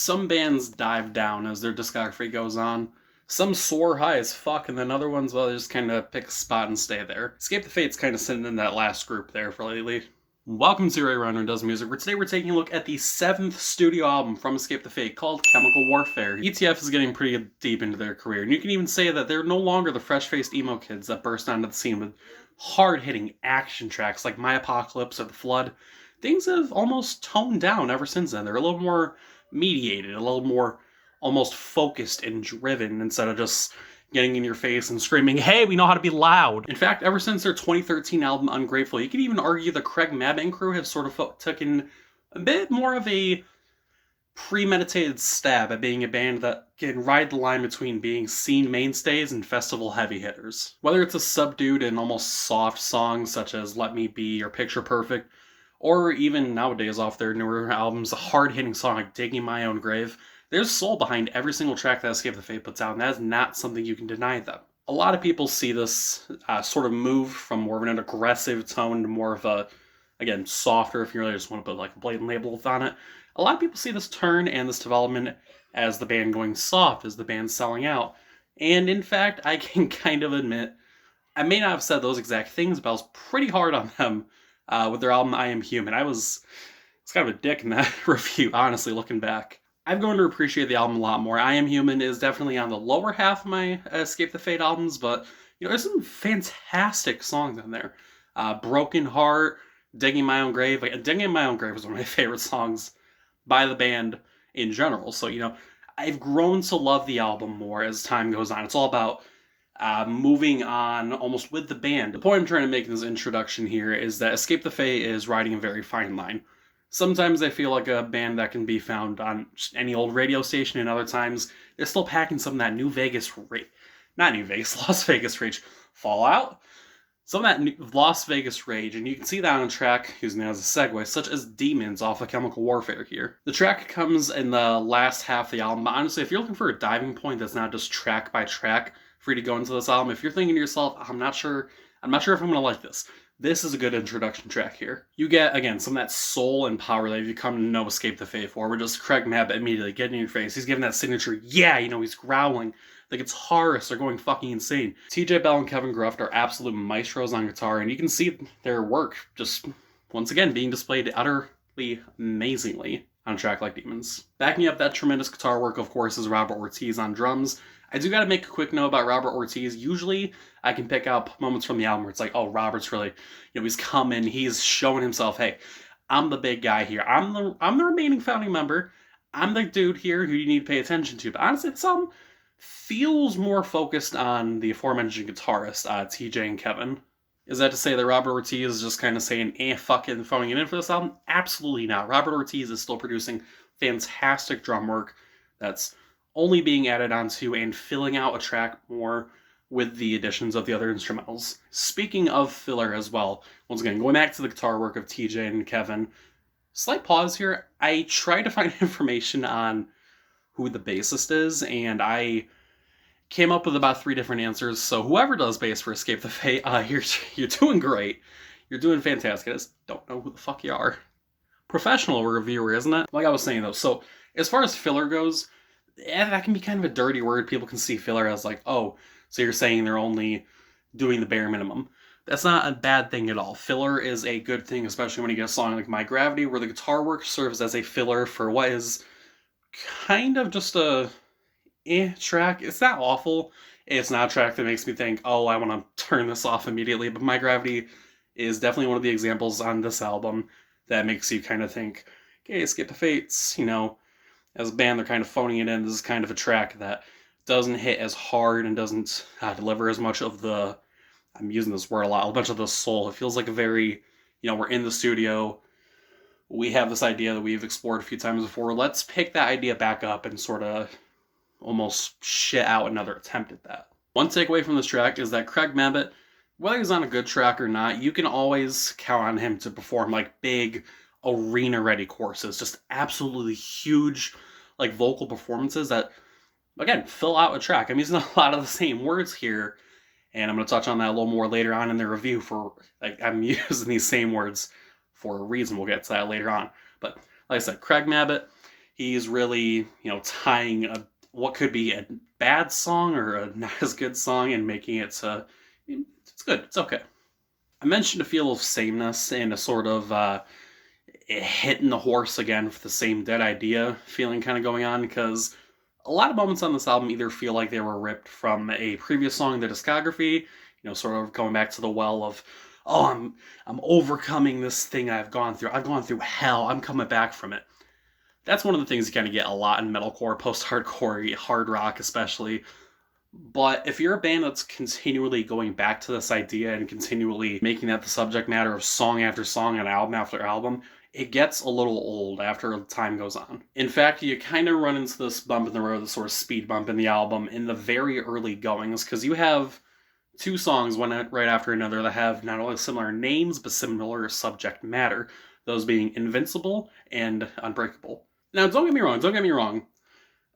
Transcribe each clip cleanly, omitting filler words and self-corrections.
Some bands dive down as their discography goes on. Some soar high as fuck, and then other ones, well, they just kind of pick a spot and stay there. Escape the Fate's kind of sitting in that last group there for lately. Welcome to Ray Runner Does Music, where today we're taking a look at the 7th studio album from Escape the Fate called Chemical Warfare. ETF is getting pretty deep into their career, and you can even say that they're no longer the fresh-faced emo kids that burst onto the scene with hard-hitting action tracks like My Apocalypse or The Flood. Things have almost toned down ever since then. They're a little more mediated, a little more almost focused and driven instead of just getting in your face and screaming, hey, we know how to be loud. In fact, ever since their 2013 album Ungrateful, you could even argue the Craig Mabin crew have sort of taken a bit more of a premeditated stab at being a band that can ride the line between being scene mainstays and festival heavy hitters. Whether it's a subdued and almost soft songs such as Let Me Be or Picture Perfect, or even nowadays off their newer albums, a hard-hitting song like Digging My Own Grave, there's soul behind every single track that Escape the Fate puts out, and that is not something you can deny them. A lot of people see this sort of move from more of an aggressive tone to more of a, again, softer, if you really just want to put like a blatant label on it. A lot of people see this turn and this development as the band going soft, as the band selling out. And in fact, I can kind of admit, I may not have said those exact things, but I was pretty hard on them with their album I Am Human. I was kind of a dick in that review, honestly, looking back. I've grown to appreciate the album a lot more. I Am Human is definitely on the lower half of my Escape the Fate albums, but there's some fantastic songs on there. Broken Heart, Digging My Own Grave. Like, Digging My Own Grave is one of my favorite songs by the band in general. So, I've grown to love the album more as time goes on. It's all about moving on almost with the band. The point I'm trying to make in this introduction here is that Escape the Fate is riding a very fine line. Sometimes they feel like a band that can be found on any old radio station, and other times they're still packing some of that Las Vegas rage, Fallout. Some of that Las Vegas rage, and you can see that on a track, using it as a segue, such as Demons off of Chemical Warfare here. The track comes in the last half of the album, but honestly, if you're looking for a diving point that's not just track by track for you to go into this album, if you're thinking to yourself, I'm not sure if I'm going to like this is a good introduction track here. You get, again, some of that soul and power that you come to know Escape the Fate for. We're just Craig Mabin immediately getting in your face. He's giving that signature, he's growling. The guitarists are going fucking insane. TJ Bell and Kevin Gruft are absolute maestros on guitar, and you can see their work just, once again, being displayed utterly amazingly on a track like Demons. Backing up that tremendous guitar work, of course, is Robert Ortiz on drums. I do gotta make a quick note about Robert Ortiz. Usually, I can pick up moments from the album where it's like, oh, Robert's really, he's coming, he's showing himself, hey, I'm the big guy here. I'm the remaining founding member. I'm the dude here who you need to pay attention to. But honestly, this album feels more focused on the aforementioned guitarist, TJ and Kevin. Is that to say that Robert Ortiz is just kind of saying, fucking phoning it in for this album? Absolutely not. Robert Ortiz is still producing fantastic drum work that's only being added onto and filling out a track more with the additions of the other instrumentals. Speaking of filler as well, once again, going back to the guitar work of TJ and Kevin, slight pause here. I tried to find information on who the bassist is, and I came up with about 3 different answers. So whoever does bass for Escape the Fate, you're doing great. You're doing fantastic. I just don't know who the fuck you are. Professional reviewer, isn't it? Like I was saying though, so as far as filler goes, that can be kind of a dirty word. People can see filler as like, oh, so you're saying they're only doing the bare minimum. That's not a bad thing at all. Filler is a good thing, especially when you get a song like My Gravity, where the guitar work serves as a filler for what is kind of just a track. It's not awful. It's not a track that makes me think, oh, I want to turn this off immediately. But My Gravity is definitely one of the examples on this album that makes you kind of think, okay, Escape the Fates, as a band, they're kind of phoning it in. This is kind of a track that doesn't hit as hard and doesn't deliver as much of the, I'm using this word a lot, a bunch of the soul. It feels like a very, we're in the studio. We have this idea that we've explored a few times before. Let's pick that idea back up and sort of almost shit out another attempt at that. One takeaway from this track is that Craig Mabin, whether he's on a good track or not, you can always count on him to perform like big arena-ready courses, just absolutely huge like vocal performances that, again, fill out a track. I'm using a lot of the same words here, and I'm going to touch on that a little more later on in the review for, like, I'm using these same words for a reason. We'll get to that later on. But like I said, Craig Mabin, He's really, tying what could be a bad song or a not as good song and making it to, it's good, it's okay. I mentioned a feel of sameness and a sort of hitting the horse again for the same dead idea feeling kind of going on, because a lot of moments on this album either feel like they were ripped from a previous song in the discography, sort of going back to the well of, oh, I'm overcoming this thing I've gone through. I've gone through hell. I'm coming back from it. That's one of the things you kind of get a lot in metalcore, post-hardcore, hard rock especially. But if you're a band that's continually going back to this idea and continually making that the subject matter of song after song and album after album, it gets a little old after time goes on. In fact, you kind of run into this bump in the road, this sort of speed bump in the album in the very early goings, because you have two songs, one right after another, that have not only similar names, but similar subject matter, those being Invincible and Unbreakable. Now, don't get me wrong.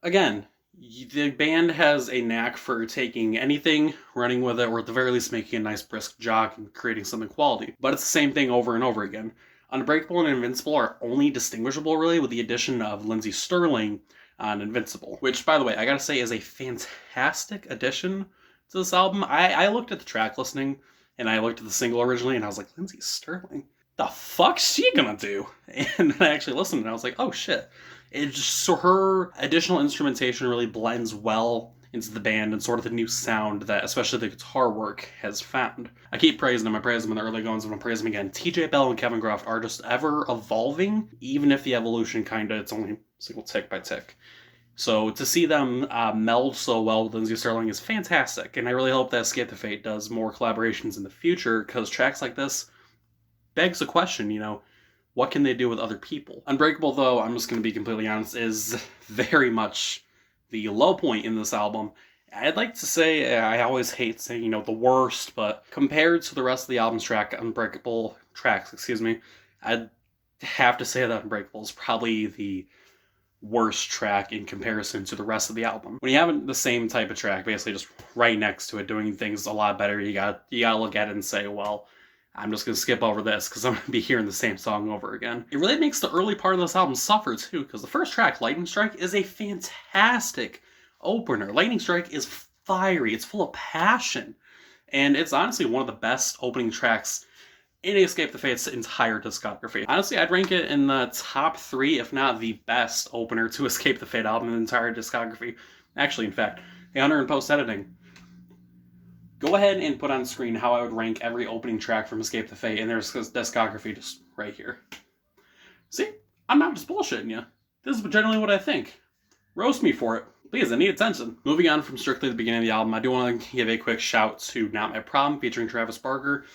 Again, the band has a knack for taking anything, running with it, or at the very least making a nice brisk jog and creating something quality. But it's the same thing over and over again. Unbreakable and Invincible are only distinguishable, really, with the addition of Lindsey Stirling on Invincible, which, by the way, I gotta say is a fantastic addition to this album. I looked at the track listing, and I looked at the single originally, and I was like, Lindsey Stirling? The fuck's she gonna do? And then I actually listened, and I was like, oh shit. It's just, so her additional instrumentation really blends well into the band and sort of the new sound that especially the guitar work has found. I keep praising them. I praise them in the early goings, and I'll praise them again. TJ Bell and Kevin Groff are just ever evolving, even if the evolution it's only single tick by tick. So to see them meld so well with Lindsey Stirling is fantastic, and I really hope that Escape the Fate does more collaborations in the future, because tracks like this begs the question, what can they do with other people? Unbreakable, though, I'm just going to be completely honest, is very much the low point in this album. I'd like to say, I always hate saying, the worst, but compared to the rest of the album's Unbreakable tracks, I'd have to say that Unbreakable is probably the worst track in comparison to the rest of the album. When you have the same type of track, basically just right next to it, doing things a lot better, you gotta look at it and say, well, I'm just going to skip over this because I'm going to be hearing the same song over again. It really makes the early part of this album suffer too, because the first track, Lightning Strike, is a fantastic opener. Lightning Strike is fiery, it's full of passion, and it's honestly one of the best opening tracks in Escape the Fate's entire discography. Honestly, I'd rank it in the top 3, if not the best opener to Escape the Fate album in the entire discography. Actually, in fact, hey Hunter in post-editing, go ahead and put on screen how I would rank every opening track from Escape the Fate, and there's discography just right here. See? I'm not just bullshitting you. This is generally what I think. Roast me for it. Please, I need attention. Moving on from strictly the beginning of the album, I do want to give a quick shout to Not My Problem featuring Travis Barker.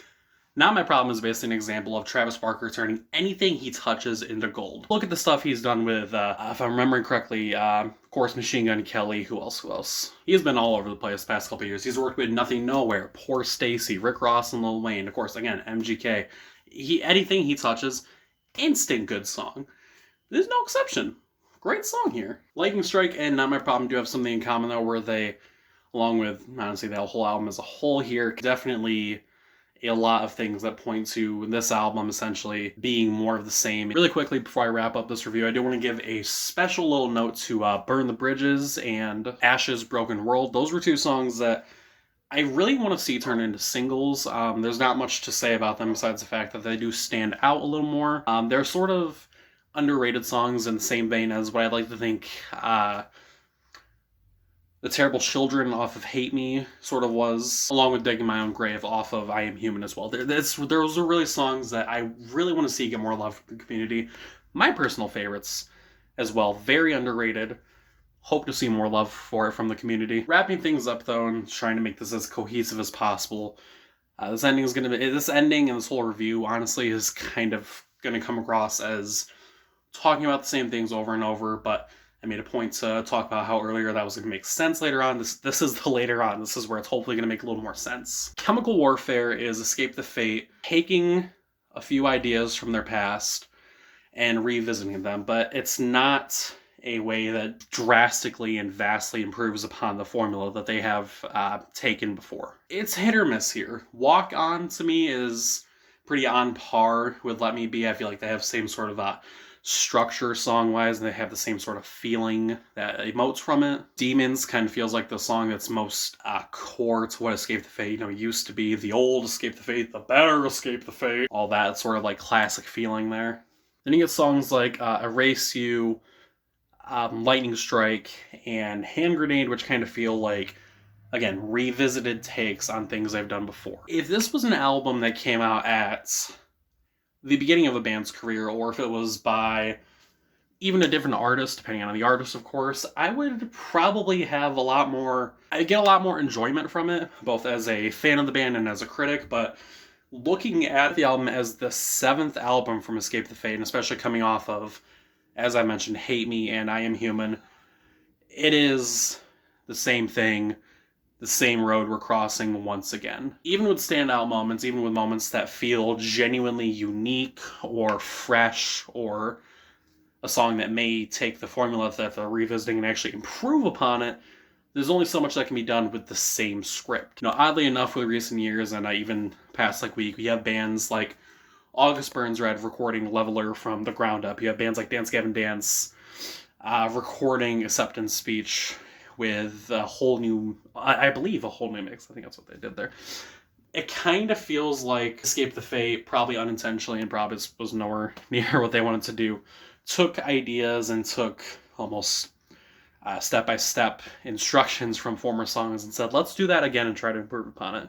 Not My Problem is basically an example of Travis Barker turning anything he touches into gold. Look at the stuff he's done with, if I'm remembering correctly, of course, Machine Gun Kelly, who else? He's been all over the place the past couple of years. He's worked with Nothing Nowhere, Poor Stacy, Rick Ross and Lil Wayne, of course, again, MGK. Anything he touches, instant good song. There's no exception. Great song here. Lightning Strike and Not My Problem do have something in common, though, where they, along with, honestly, the whole album as a whole here, definitely a lot of things that point to this album essentially being more of the same. Really quickly, before I wrap up this review, I do want to give a special little note to Burn the Bridges and Ashes Broken World. Those were two songs that I really want to see turn into singles. There's not much to say about them besides the fact that they do stand out a little more. They're sort of underrated songs in the same vein as what I'd like to think The Terrible Children off of Hate Me sort of was, along with Digging My Own Grave off of I Am Human as well. Those are really songs that I really want to see get more love from the community. My personal favorites as well, very underrated. Hope to see more love for it from the community. Wrapping things up though and trying to make this as cohesive as possible. This ending and this whole review honestly is kind of going to come across as talking about the same things over and over, but I made a point to talk about how earlier that was going to make sense later on. This is the later on. This is where it's hopefully going to make a little more sense. Chemical Warfare is Escape the Fate taking a few ideas from their past and revisiting them, but it's not a way that drastically and vastly improves upon the formula that they have taken before. It's hit or miss here. Walk On, to me, is pretty on par with Let Me Be. I feel like they have same sort of structure song-wise, and they have the same sort of feeling that emotes from it. Demons kind of feels like the song that's most core to what Escape the Fate, used to be. The old Escape the Fate, the better Escape the Fate, all that sort of like classic feeling there. Then you get songs like Erase You, Lightning Strike, and Hand Grenade, which kind of feel like, again, revisited takes on things I've done before. If this was an album that came out at the beginning of a band's career, or if it was by even a different artist, depending on the artist, of course, I would probably have I'd get a lot more enjoyment from it, both as a fan of the band and as a critic, but looking at the album as the 7th album from Escape the Fate, and especially coming off of, as I mentioned, Hate Me and I Am Human, it is the same thing, the same road we're crossing once again. Even with standout moments, even with moments that feel genuinely unique or fresh, or a song that may take the formula that they're revisiting and actually improve upon it, there's only so much that can be done with the same script. Oddly enough, with recent years, and even past week, we have bands like August Burns Red recording Leveler from the ground up. You have bands like Dance Gavin Dance recording Acceptance Speech with a whole new, I believe, a whole new mix. I think that's what they did there. It kind of feels like Escape the Fate, probably unintentionally and probably was nowhere near what they wanted to do, took ideas and took almost step-by-step instructions from former songs and said, let's do that again and try to improve upon it.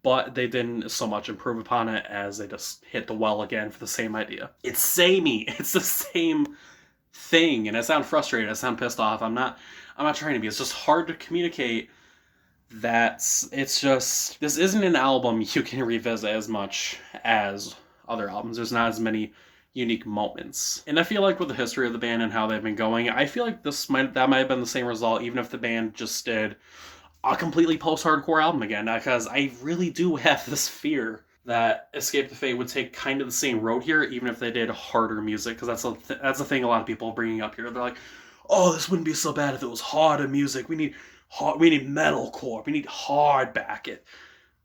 But they didn't so much improve upon it as they just hit the well again for the same idea. It's samey. It's the same thing, and I sound frustrated. I sound pissed off. I'm not trying to be. It's just hard to communicate that this isn't an album you can revisit as much as other albums. There's not as many unique moments. And I feel like with the history of the band and how they've been going, I feel like that might have been the same result even if the band just did a completely post-hardcore album again, because I really do have this fear that Escape the Fate would take kind of the same road here, even if they did harder music, because that's a thing a lot of people are bringing up here. They're like, oh, this wouldn't be so bad if it was harder music. We need metalcore. We need hard back it.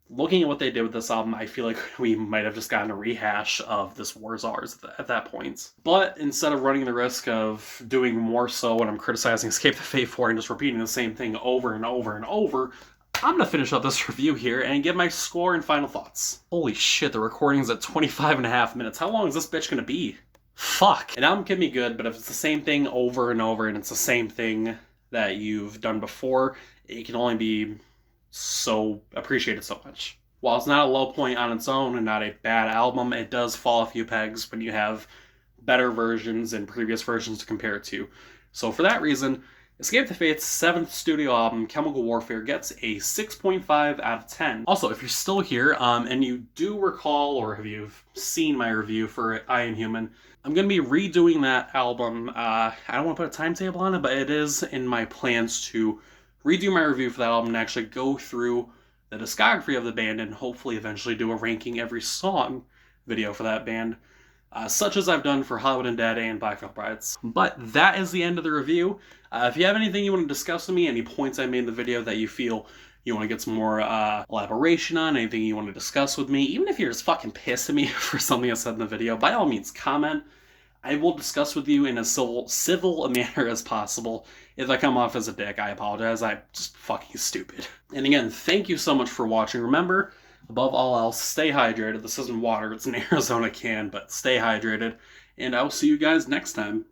Looking at what they did with this album, I feel like we might have just gotten a rehash of this War Czars at that point. But instead of running the risk of doing more so what I'm criticizing Escape the Fate for and just repeating the same thing over and over and over, I'm going to finish up this review here and give my score and final thoughts. Holy shit, the recording's at 25.5 minutes. How long is this bitch going to be? Fuck. An album can be good, but if it's the same thing over and over and it's the same thing that you've done before, it can only be so appreciated so much. While it's not a low point on its own and not a bad album, it does fall a few pegs when you have better versions and previous versions to compare it to. So for that reason, Escape the Fate's 7th studio album, Chemical Warfare, gets a 6.5 out of 10. Also, if you're still here, and you do recall, or have you seen my review for I Am Human, I'm going to be redoing that album. I don't want to put a timetable on it, but it is in my plans to redo my review for that album and actually go through the discography of the band and hopefully eventually do a ranking every song video for that band, such as I've done for Hollywood Undead and Black Veil Brides. But that is the end of the review. If you have anything you want to discuss with me, any points I made in the video that you feel you want to get some more elaboration on, anything you want to discuss with me, even if you're just fucking pissed at me for something I said in the video, by all means comment. I will discuss with you in as civil a manner as possible. If I come off as a dick, I apologize. I'm just fucking stupid. And again, thank you so much for watching. Remember, above all else, stay hydrated. This isn't water, it's an Arizona can, but stay hydrated. And I will see you guys next time.